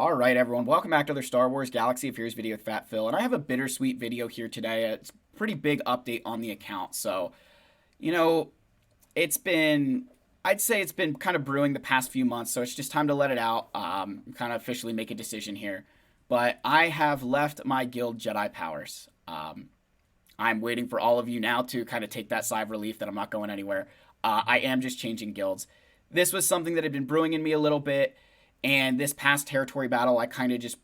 All right, everyone. Welcome back to another Star Wars Galaxy of Heroes video with Fat Phil. And I have a bittersweet video here today. It's a pretty big update on the account. So, you know, it's been, I'd say it's been kind of brewing the past few months. So it's just time to let it out, kind of officially make a decision here. But I have left my guild Jedi powers. I'm waiting for all of you now to kind of take that sigh of relief that I'm not going anywhere. I am just changing guilds. This was something that had been brewing in me a little bit. And this past territory battle, I kind of just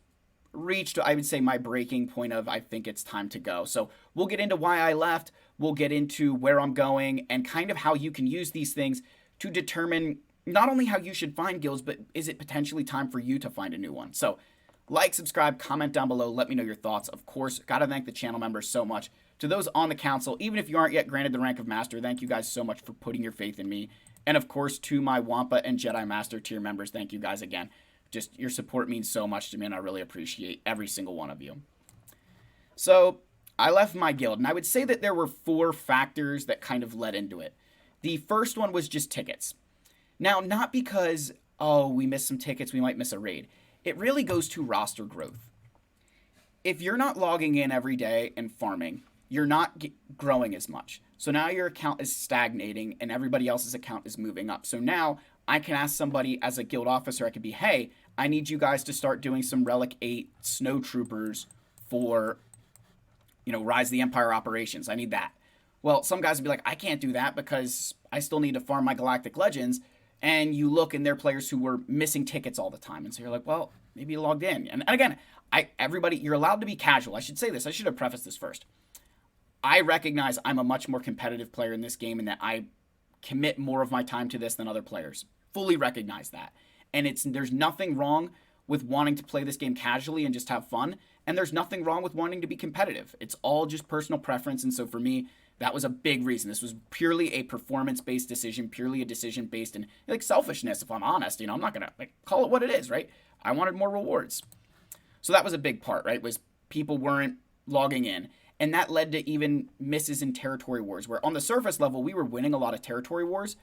reached, I would say, my breaking point of I think it's time to go. So we'll get into why I left. We'll get into where I'm going and kind of how you can use these things to determine not only how you should find guilds, but is it potentially time for you to find a new one? So like, subscribe, comment down below. Let me know your thoughts. Of course, got to thank the channel members so much. To those on the council, even if you aren't yet granted the rank of master, thank you guys so much for putting your faith in me. And of course, to my Wampa and Jedi Master tier members, thank you guys again. Just your support means so much to me, and I really appreciate every single one of you. So I left my guild, and I would say that there were 4 factors that kind of led into it. The first one was just tickets. Now, not because, oh, we missed some tickets, we might miss a raid. It really goes to roster growth. If you're not logging in every day and farming, you're not growing as much. So now your account is stagnating and everybody else's account is moving up. So now I can ask somebody as a guild officer, I could be, hey, I need you guys to start doing some Relic 8 snow troopers for, Rise of the Empire operations. I need that. Well, some guys would be like, I can't do that because I still need to farm my Galactic Legends. And you look and they're players who were missing tickets all the time. And so you're like, well, maybe you logged in. And again, everybody, you're allowed to be casual. I should say this. I should have prefaced this first. I recognize I'm a much more competitive player in this game and that I commit more of my time to this than other players. Fully recognize that. And there's nothing wrong with wanting to play this game casually and just have fun. And there's nothing wrong with wanting to be competitive. It's all just personal preference. And so for me, that was a big reason. This was purely a performance-based decision, purely a decision based in selfishness, if I'm honest. I'm not going to call it what it is, right? I wanted more rewards. So that was a big part, right? Was people weren't logging in. And that led to even misses in territory wars, where on the surface level, we were winning a lot of territory wars.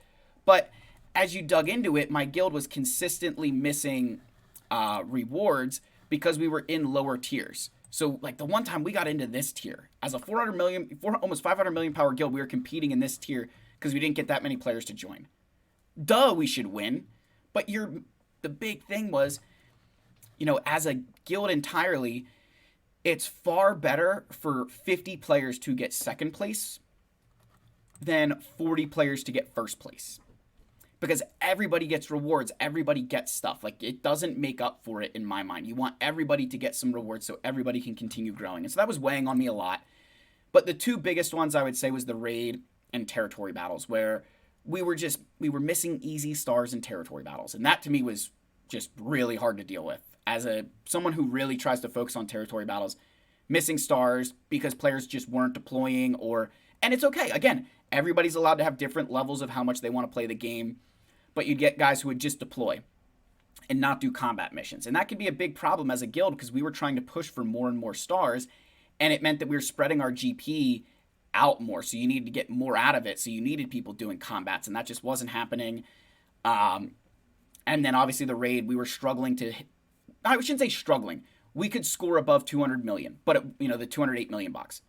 But as you dug into it, my guild was consistently missing rewards because we were in lower tiers. So the one time we got into this tier, as a almost 500 million power guild, we were competing in this tier because we didn't get that many players to join. Duh, we should win. But the big thing was, as a guild entirely, it's far better for 50 players to get second place than 40 players to get first place. Because everybody gets rewards, everybody gets stuff. It doesn't make up for it in my mind. You want everybody to get some rewards so everybody can continue growing. And so that was weighing on me a lot. But the 2 biggest ones I would say was the raid and territory battles, where we were missing easy stars in territory battles. And that to me was just really hard to deal with. As someone who really tries to focus on territory battles, missing stars because players just weren't deploying and it's okay. Again, everybody's allowed to have different levels of how much they want to play the game, but you'd get guys who would just deploy and not do combat missions. And that could be a big problem as a guild because we were trying to push for more and more stars, and it meant that we were spreading our GP out more. So you needed to get more out of it. So you needed people doing combats, and that just wasn't happening. And then obviously the raid, we were struggling to I shouldn't say struggling. We could score above 200 million, but the 208 million box.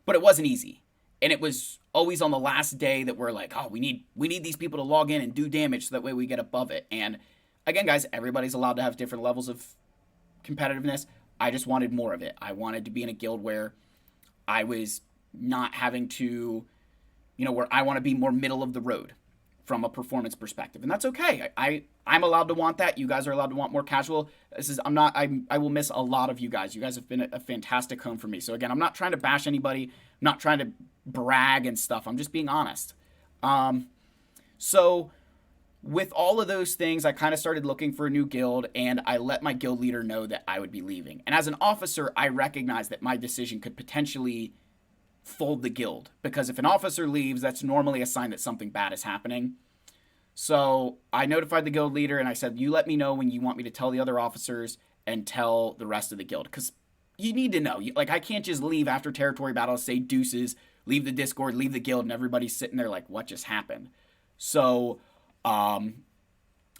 But it wasn't easy. And it was always on the last day that we're like, oh, we need these people to log in and do damage so that way we get above it. And again, guys, everybody's allowed to have different levels of competitiveness. I just wanted more of it. I wanted to be in a guild where I was not having to, where I want to be more middle of the road from a performance perspective. And that's okay. I'm allowed to want that. You guys are allowed to want more casual. I will miss a lot of you guys. You guys have been a fantastic home for me. So again, I'm not trying to bash anybody. I'm not trying to brag and stuff. I'm just being honest. So with all of those things, I kind of started looking for a new guild, and I let my guild leader know that I would be leaving. And as an officer, I recognized that my decision could potentially fold the guild, because if an officer leaves, that's normally a sign that something bad is happening. So I notified the guild leader and I said, you let me know when you want me to tell the other officers and tell the rest of the guild, because you need to know. I can't just leave after territory battles, say deuces, leave the Discord, leave the guild, and everybody's sitting there like, what just happened? So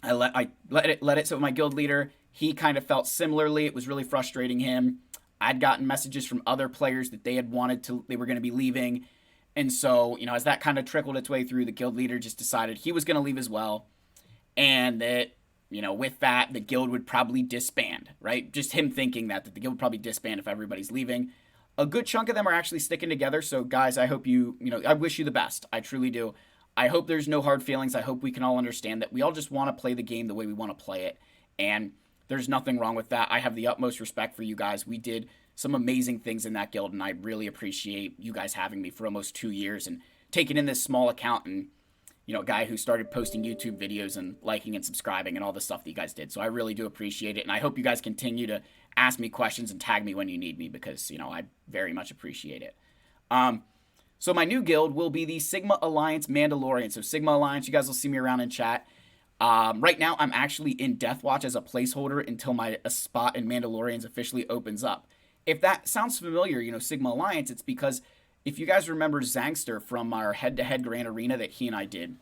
I let it sit with my guild leader. He kind of felt similarly. It was really frustrating him. I'd gotten messages from other players that they were going to be leaving. And so, as that kind of trickled its way through, the guild leader just decided he was going to leave as well. And that, with that, the guild would probably disband, right? Just him thinking that the guild would probably disband if everybody's leaving. A good chunk of them are actually sticking together. So, guys, I hope I wish you the best. I truly do. I hope there's no hard feelings. I hope we can all understand that we all just want to play the game the way we want to play it. And there's nothing wrong with that. I have the utmost respect for you guys. We did some amazing things in that guild, and I really appreciate you guys having me for almost 2 years and taking in this small account and, a guy who started posting YouTube videos and liking and subscribing and all the stuff that you guys did. So I really do appreciate it. And I hope you guys continue to ask me questions and tag me when you need me because, I very much appreciate it. So my new guild will be the Sigma Alliance Mandalorian. So Sigma Alliance, you guys will see me around in chat. Right now, I'm actually in Deathwatch as a placeholder until my spot in Mandalorians officially opens up. If that sounds familiar, Sigma Alliance, it's because if you guys remember Zangster from our head-to-head Grand Arena that he and I did,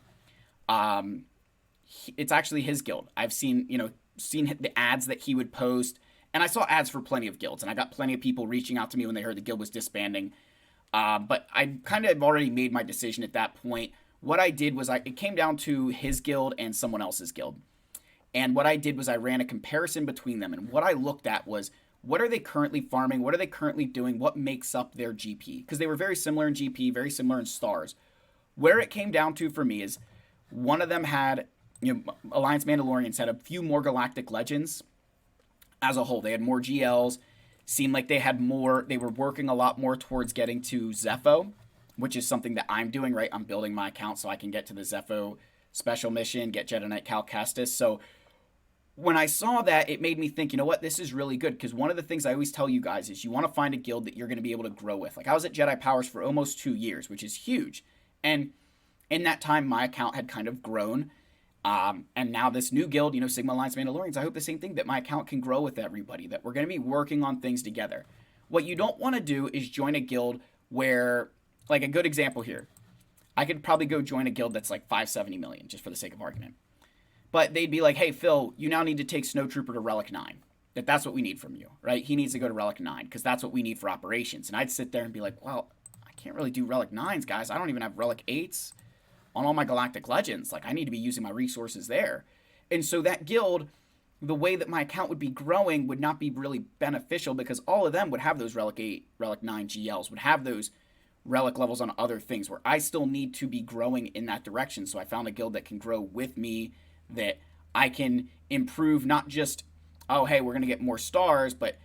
it's actually his guild. I've seen the ads that he would post, and I saw ads for plenty of guilds, and I got plenty of people reaching out to me when they heard the guild was disbanding. But I kind of already made my decision at that point. What I did was it came down to his guild and someone else's guild. And what I did was I ran a comparison between them. And what I looked at was, what are they currently farming? What are they currently doing? What makes up their GP? Because they were very similar in GP, very similar in stars. Where it came down to for me is one of them had, Alliance Mandalorians had a few more Galactic Legends as a whole. They had more GLs. Seemed like they were working a lot more towards getting to Zepho, which is something that I'm doing, right? I'm building my account so I can get to the Zepho special mission, get Jedi Knight Cal Kestis. So when I saw that, it made me think, this is really good. Because one of the things I always tell you guys is you want to find a guild that you're going to be able to grow with. Like I was at Jedi Powers for almost 2 years, which is huge. And in that time, my account had kind of grown. And now this new guild, Sigma Alliance Mandalorians, I hope the same thing, that my account can grow with everybody, that we're going to be working on things together. What you don't want to do is join a guild where, like a good example here, I could probably go join a guild that's like 570 million, just for the sake of argument. But they'd be like, hey, Phil, you now need to take Snowtrooper to Relic 9. That's what we need from you, right? He needs to go to Relic 9 because that's what we need for operations. And I'd sit there and be like, well, I can't really do Relic 9s, guys. I don't even have Relic 8s on all my Galactic Legends. Like, I need to be using my resources there. And so that guild, the way that my account would be growing would not be really beneficial because all of them would have those Relic 8, Relic 9 GLs, would have those relic levels on other things where I still need to be growing in that direction. So I found a guild that can grow with me, that I can improve, not just, oh, hey, we're going to get more stars, but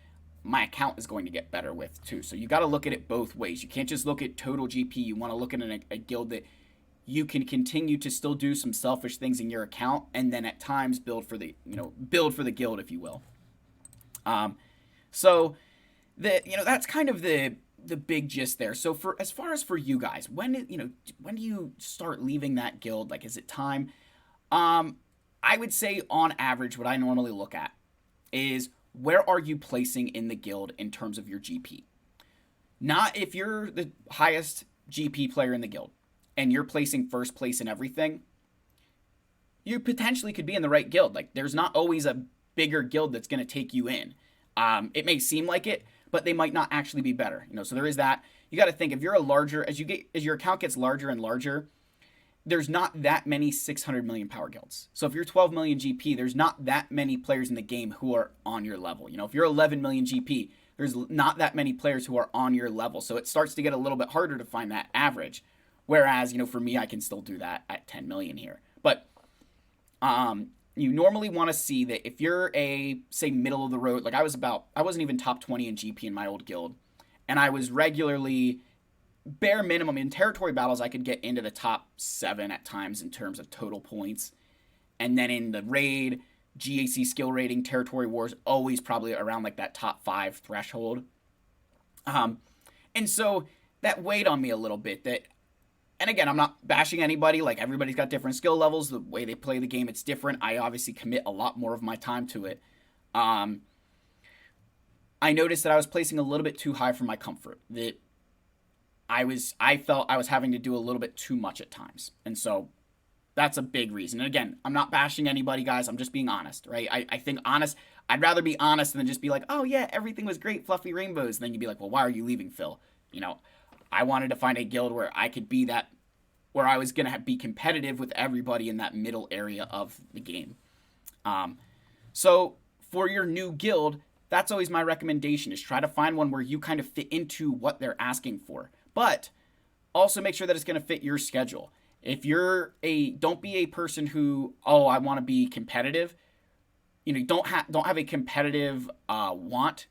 my account is going to get better with too. So you got to look at it both ways. You can't just look at total GP. You want to look at a guild that you can continue to still do some selfish things in your account, and then at times build for the guild, if you will. So that's kind of the big gist there. So as far as for you guys, when do you start leaving that guild? Like, is it time? I would say on average, what I normally look at is where are you placing in the guild in terms of your GP? Not if you're the highest GP player in the guild and you're placing first place in everything, you potentially could be in the right guild. Like, there's not always a bigger guild that's going to take you in. It may seem like it, but they might not actually be better. So there is that. You got to think, if you're as your account gets larger and larger, there's not that many 600 million power guilds. So if you're 12 million GP, there's not that many players in the game who are on your level. If you're 11 million GP, there's not that many players who are on your level. So it starts to get a little bit harder to find that average. Whereas, for me, I can still do that at 10 million here. But you normally want to see that if you're say, middle of the road, like I wasn't even top 20 in GP in my old guild. And I was regularly, bare minimum, in territory battles, I could get into the top 7 at times in terms of total points. And then in the raid, GAC skill rating, territory wars, always probably around like that top 5 threshold. And so that weighed on me a little bit. And again, I'm not bashing anybody. Like, everybody's got different skill levels. The way they play the game, it's different. I obviously commit a lot more of my time to it. I noticed that I was placing a little bit too high for my comfort. That I felt I was having to do a little bit too much at times. And so That's a big reason. And again, I'm not bashing anybody, guys. I'm just being honest, right? I think honest, I'd rather be honest than just be like, oh yeah, everything was great, fluffy rainbows. And then you'd be like, well, why are you leaving, Phil? You know, I wanted to find a guild where I could be that, where I was going to be competitive with everybody in that middle area of the game. So for your new guild, that's always my recommendation, is try to find one where you kind of fit into what they're asking for. But also make sure that it's going to fit your schedule. If you're don't be a person who, oh, I want to be competitive. You know, don't have a competitive want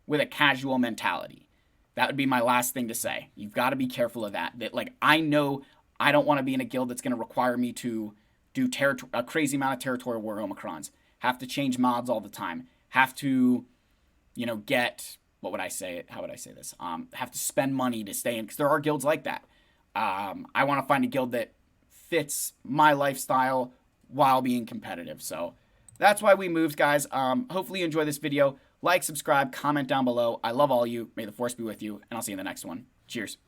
with a casual mentality. That would be my last thing to say. You've got to be careful of that. That, like, I know I don't want to be in a guild that's going to require me to do a crazy amount of territorial war Omicrons. Have to change mods all the time. Have to, you know, get, what would I say? How would I say this? Have to spend money to stay in, because there are guilds like that. I want to find a guild that fits my lifestyle while being competitive. So that's why we moved, guys. Hopefully you enjoy this video. Like, subscribe, comment down below. I love all you. May the force be with you, and I'll see you in the next one. Cheers.